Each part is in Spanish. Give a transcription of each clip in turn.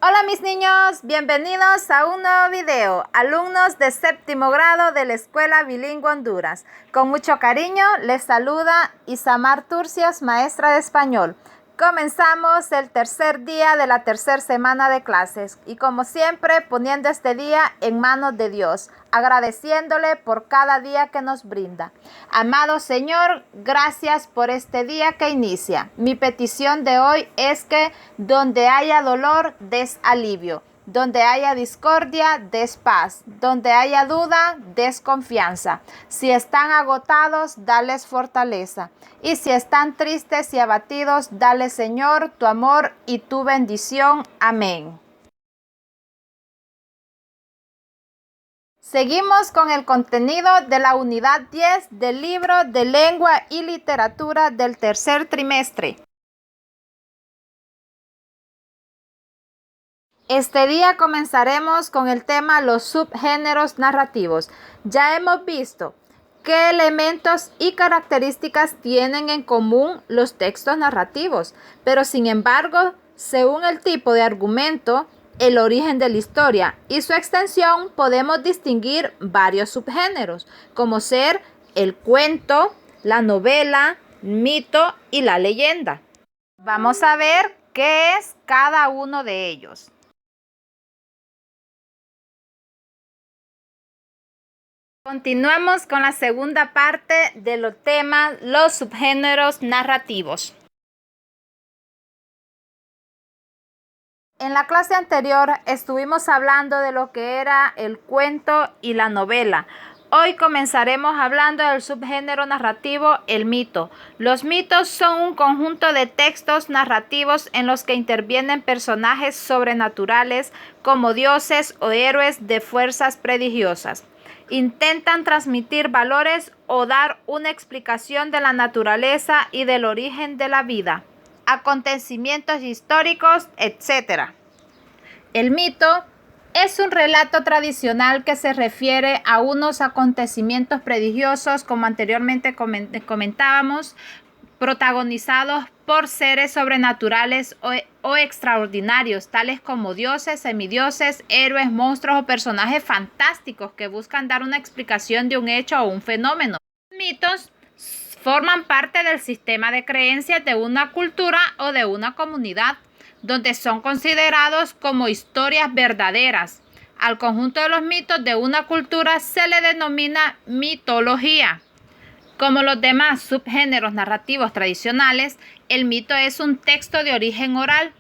Hola mis niños, bienvenidos a un nuevo video, alumnos de séptimo grado de la Escuela Bilingüe Honduras. Con mucho cariño les saluda Isamar Turcios, maestra de español. Comenzamos el tercer día de la tercera semana de clases y como siempre poniendo este día en manos de Dios, agradeciéndole por cada día que nos brinda. Amado Señor, gracias por este día que inicia. Mi petición de hoy es que donde haya dolor, des alivio. Donde haya discordia, des paz. Donde haya duda, des confianza. Si están agotados, dales fortaleza. Y si están tristes y abatidos, dale, Señor, tu amor y tu bendición. Amén. Seguimos con el contenido de la unidad 10 del libro de Lengua y Literatura del tercer trimestre. Este día comenzaremos con el tema los subgéneros narrativos. Ya hemos visto qué elementos y características tienen en común los textos narrativos, pero sin embargo, según el tipo de argumento, el origen de la historia y su extensión, podemos distinguir varios subgéneros, como ser el cuento, la novela, mito y la leyenda. Vamos a ver qué es cada uno de ellos. Continuamos con la segunda parte de los temas, los subgéneros narrativos. En la clase anterior estuvimos hablando de lo que era el cuento y la novela. Hoy comenzaremos hablando del subgénero narrativo, el mito. Los mitos son un conjunto de textos narrativos en los que intervienen personajes sobrenaturales como dioses o héroes de fuerzas prodigiosas. Intentan transmitir valores o dar una explicación de la naturaleza y del origen de la vida, acontecimientos históricos, etc. El mito es un relato tradicional que se refiere a unos acontecimientos prodigiosos, como anteriormente comentábamos, protagonizados por seres sobrenaturales o extraordinarios, tales como dioses, semidioses, héroes, monstruos o personajes fantásticos que buscan dar una explicación de un hecho o un fenómeno. Los mitos forman parte del sistema de creencias de una cultura o de una comunidad, donde son considerados como historias verdaderas. Al conjunto de los mitos de una cultura se le denomina mitología. Como los demás subgéneros narrativos tradicionales, el mito es un texto de origen oral,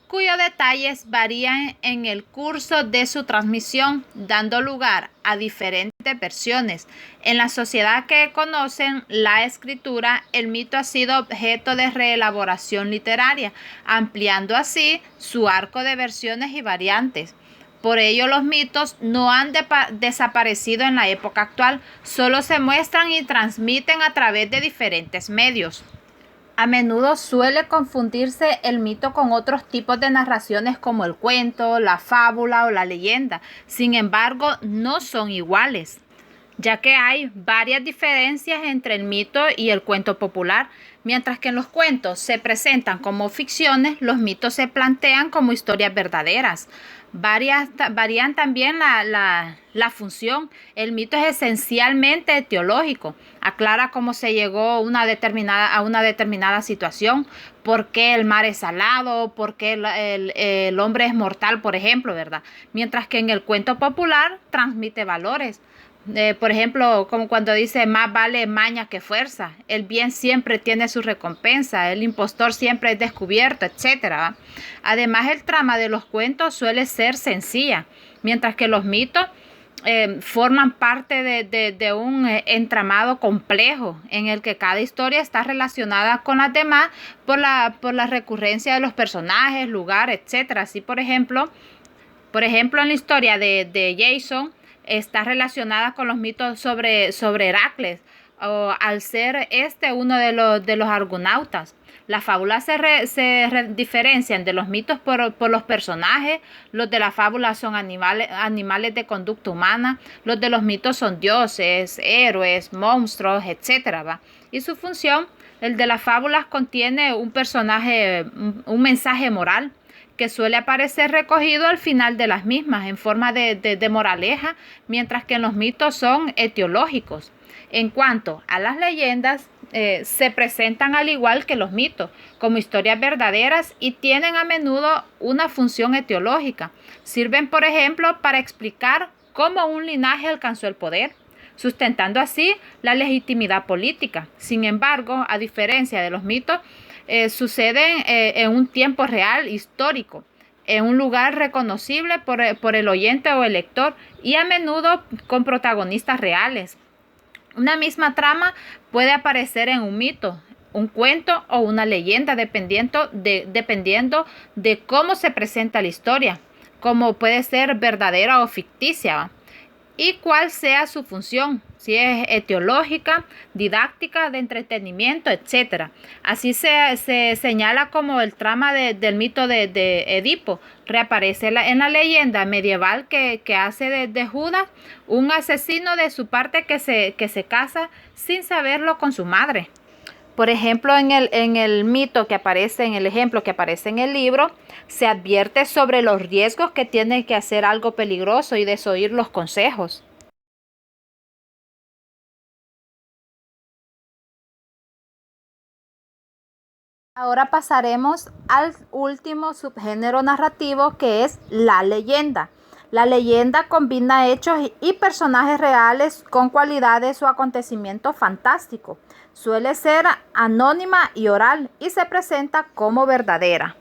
cuyos detalles varían en el curso de su transmisión, dando lugar a diferentes versiones. En la sociedad que conocen la escritura, el mito ha sido objeto de reelaboración literaria, ampliando así su arco de versiones y variantes. Por ello, los mitos no han desaparecido en la época actual, solo se muestran y transmiten a través de diferentes medios. A menudo suele confundirse el mito con otros tipos de narraciones como el cuento, la fábula o la leyenda. Sin embargo, no son iguales, ya que hay varias diferencias entre el mito y el cuento popular. Mientras que en los cuentos se presentan como ficciones, los mitos se plantean como historias verdaderas. Varían también la función. El mito es esencialmente teológico. Aclara cómo se llegó a una determinada situación, por qué el mar es salado, por qué el hombre es mortal, por ejemplo, ¿verdad? Mientras que en el cuento popular transmite valores. Por ejemplo, como cuando dice más vale maña que fuerza, el bien siempre tiene su recompensa, el impostor siempre es descubierto, etc. Además, el trama de los cuentos suele ser sencilla, mientras que los mitos forman parte de un entramado complejo en el que cada historia está relacionada con las demás por la recurrencia de los personajes, lugares, etc. Así, por ejemplo, en la historia de Jason, está relacionada con los mitos sobre Heracles, al ser uno de los argonautas. Las fábulas se diferencian de los mitos por los personajes. Los de la fábula son animales de conducta humana. Los de los mitos son dioses, héroes, monstruos, etc. Y su función, el de las fábulas contiene un mensaje moral que suele aparecer recogido al final de las mismas en forma de moraleja, mientras que en los mitos son etiológicos. En cuanto a las leyendas, se presentan al igual que los mitos, como historias verdaderas y tienen a menudo una función etiológica. Sirven, por ejemplo, para explicar cómo un linaje alcanzó el poder, sustentando así la legitimidad política. Sin embargo, a diferencia de los mitos, suceden en un tiempo real, histórico, en un lugar reconocible por el oyente o el lector y a menudo con protagonistas reales. Una misma trama puede aparecer en un mito, un cuento o una leyenda, dependiendo de cómo se presenta la historia, como puede ser verdadera o ficticia, y cuál sea su función, si es etiológica, didáctica, de entretenimiento, etc. Así se señala como el trama del mito de Edipo. Reaparece en la leyenda medieval que hace de Judas un asesino de su parte que se casa sin saberlo con su madre. Por ejemplo, en el mito que aparece, en el ejemplo que aparece en el libro, se advierte sobre los riesgos que tiene que hacer algo peligroso y desoír los consejos. Ahora pasaremos al último subgénero narrativo, que es la leyenda. La leyenda combina hechos y personajes reales con cualidades o acontecimientos fantásticos. Suele ser anónima y oral y se presenta como verdadera.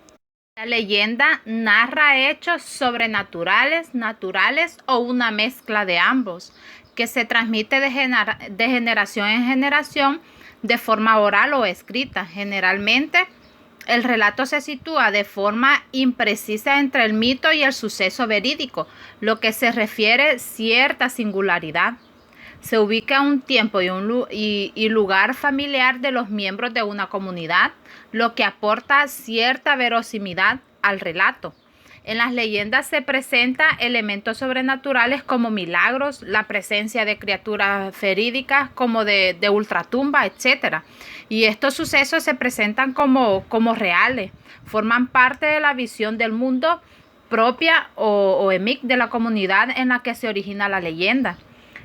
La leyenda narra hechos sobrenaturales, naturales o una mezcla de ambos, que se transmite de generación en generación de forma oral o escrita. Generalmente, el relato se sitúa de forma imprecisa entre el mito y el suceso verídico, lo que se refiere cierta singularidad. Se ubica un tiempo y lugar familiar de los miembros de una comunidad, lo que aporta cierta verosimilidad al relato. En las leyendas se presentan elementos sobrenaturales como milagros, la presencia de criaturas verídicas como de ultratumba, etc. Y estos sucesos se presentan como reales, forman parte de la visión del mundo propia o emic de la comunidad en la que se origina la leyenda.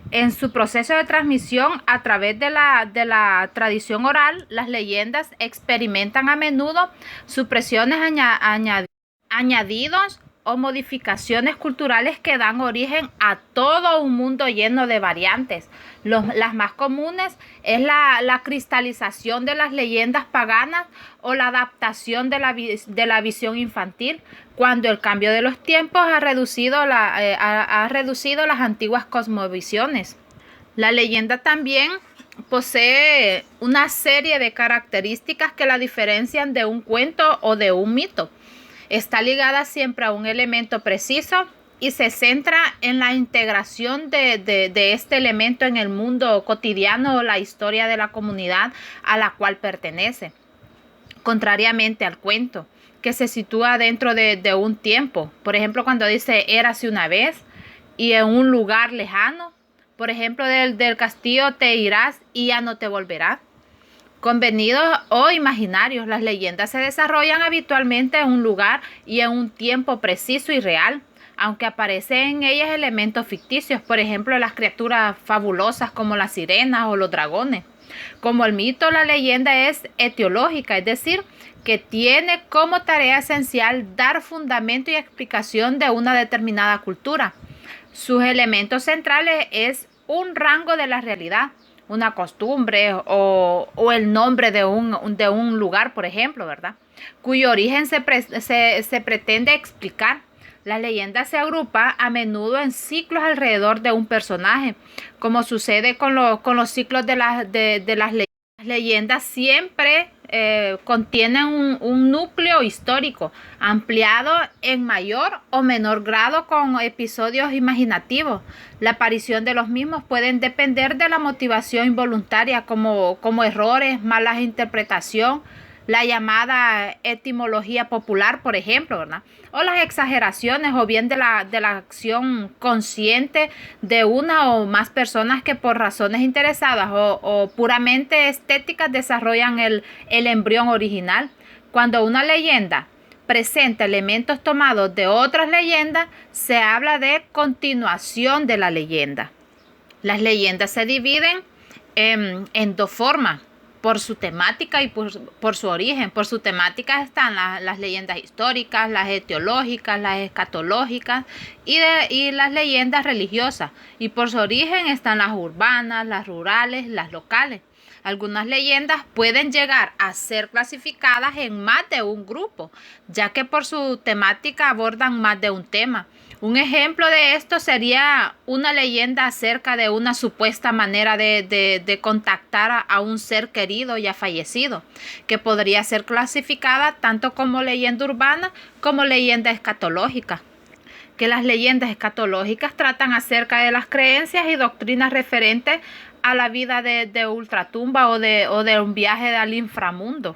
En su proceso de transmisión a través de la tradición oral, las leyendas experimentan a menudo supresiones, añadidos o modificaciones culturales que dan origen a todo un mundo lleno de variantes. Las más comunes es la cristalización de las leyendas paganas o la adaptación de la visión infantil, cuando el cambio de los tiempos ha reducido las antiguas cosmovisiones. La leyenda también posee una serie de características que la diferencian de un cuento o de un mito. Está ligada siempre a un elemento preciso y se centra en la integración de este elemento en el mundo cotidiano o la historia de la comunidad a la cual pertenece. Contrariamente al cuento, que se sitúa dentro de un tiempo. Por ejemplo, cuando dice érase una vez y en un lugar lejano. Por ejemplo, del castillo te irás y ya no te volverás. Convenidos o imaginarios, las leyendas se desarrollan habitualmente en un lugar y en un tiempo preciso y real, aunque aparecen en ellas elementos ficticios, por ejemplo, las criaturas fabulosas como las sirenas o los dragones. Como el mito, la leyenda es etiológica, es decir, que tiene como tarea esencial dar fundamento y explicación de una determinada cultura. Sus elementos centrales es un rango de la realidad, una costumbre o el nombre de un lugar, por ejemplo, ¿verdad? Cuyo origen se pretende explicar. La leyenda se agrupa a menudo en ciclos alrededor de un personaje, como sucede con los ciclos de las leyendas. Las leyendas siempre contienen un núcleo histórico ampliado en mayor o menor grado con episodios imaginativos. La aparición de los mismos pueden depender de la motivación involuntaria como errores, malas interpretación, la llamada etimología popular, por ejemplo, ¿verdad? O las exageraciones o bien de la acción consciente de una o más personas que por razones interesadas o puramente estéticas desarrollan el embrión original. Cuando una leyenda presenta elementos tomados de otras leyendas, se habla de continuación de la leyenda. Las leyendas se dividen en dos formas, por su temática y por su origen. Por su temática están las leyendas históricas, las etiológicas, las escatológicas y las leyendas religiosas. Y por su origen están las urbanas, las rurales, las locales. Algunas leyendas pueden llegar a ser clasificadas en más de un grupo, ya que por su temática abordan más de un tema. Un ejemplo de esto sería una leyenda acerca de una supuesta manera de contactar a un ser querido ya fallecido, que podría ser clasificada tanto como leyenda urbana como leyenda escatológica. Que las leyendas escatológicas tratan acerca de las creencias y doctrinas referentes a la vida de ultratumba o de un viaje al inframundo.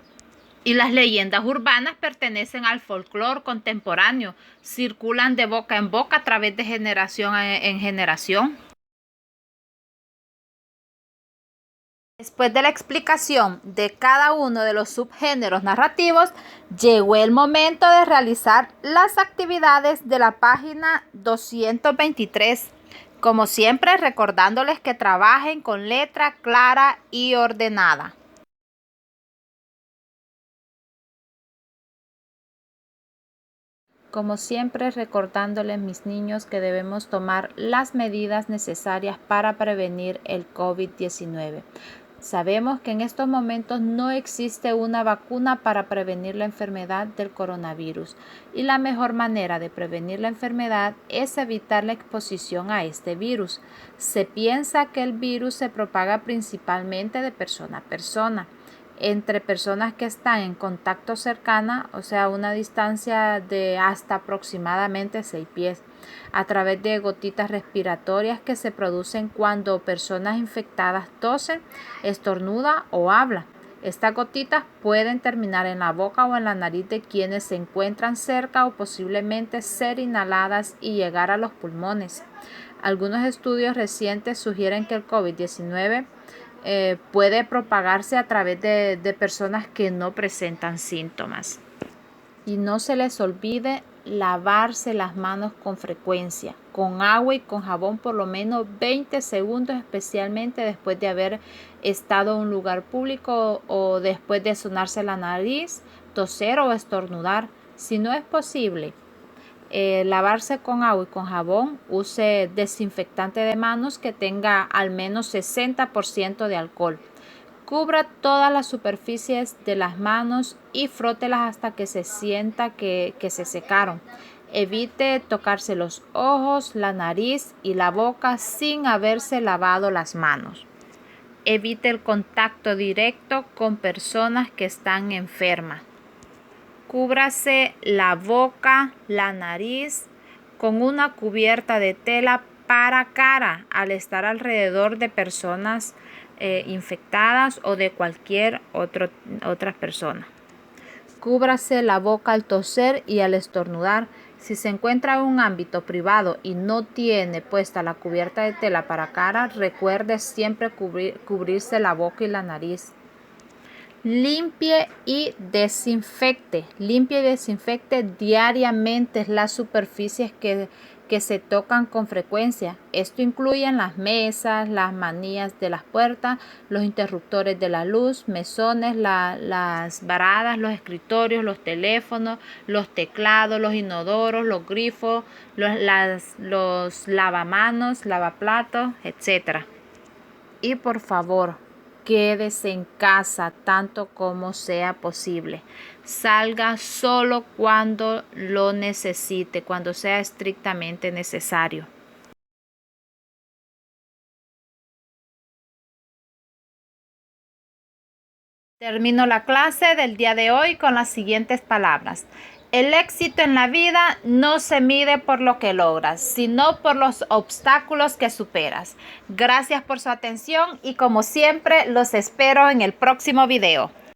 Y las leyendas urbanas pertenecen al folclore contemporáneo, circulan de boca en boca a través de generación en generación. Después de la explicación de cada uno de los subgéneros narrativos, llegó el momento de realizar las actividades de la página 223. Como siempre, recordándoles que trabajen con letra clara y ordenada. Como siempre, recordándoles, mis niños, que debemos tomar las medidas necesarias para prevenir el COVID-19. Sabemos que en estos momentos no existe una vacuna para prevenir la enfermedad del coronavirus y la mejor manera de prevenir la enfermedad es evitar la exposición a este virus. Se piensa que el virus se propaga principalmente de persona a persona, entre personas que están en contacto cercana, o sea, una distancia de hasta aproximadamente 6 pies, a través de gotitas respiratorias que se producen cuando personas infectadas tosen, estornudan o hablan. Estas gotitas pueden terminar en la boca o en la nariz de quienes se encuentran cerca o posiblemente ser inhaladas y llegar a los pulmones. Algunos estudios recientes sugieren que el COVID-19 puede propagarse a través de personas que no presentan síntomas. Y no se les olvide lavarse las manos con frecuencia, con agua y con jabón por lo menos 20 segundos, especialmente después de haber estado en un lugar público o después de sonarse la nariz, toser o estornudar. Si no es posible lavarse con agua y con jabón, use desinfectante de manos que tenga al menos 60% de alcohol. Cubra todas las superficies de las manos y frótelas hasta que se sienta que se secaron. Evite tocarse los ojos, la nariz y la boca sin haberse lavado las manos. Evite el contacto directo con personas que están enfermas. Cúbrase la boca, la nariz con una cubierta de tela para cara al estar alrededor de personas infectadas o de cualquier otra persona. Cúbrase la boca al toser y al estornudar. Si se encuentra en un ámbito privado y no tiene puesta la cubierta de tela para cara, recuerde siempre cubrirse la boca y la nariz. Limpie y desinfecte. Limpie y desinfecte diariamente las superficies que se tocan con frecuencia. Esto incluye las mesas, las manillas de las puertas, los interruptores de la luz, mesones, las baradas, los escritorios, los teléfonos, los teclados, los inodoros, los grifos, los lavamanos, lavaplatos, etc. Y por favor, quédese en casa tanto como sea posible. Salga solo cuando lo necesite, cuando sea estrictamente necesario. Termino la clase del día de hoy con las siguientes palabras. El éxito en la vida no se mide por lo que logras, sino por los obstáculos que superas. Gracias por su atención y como siempre los espero en el próximo video.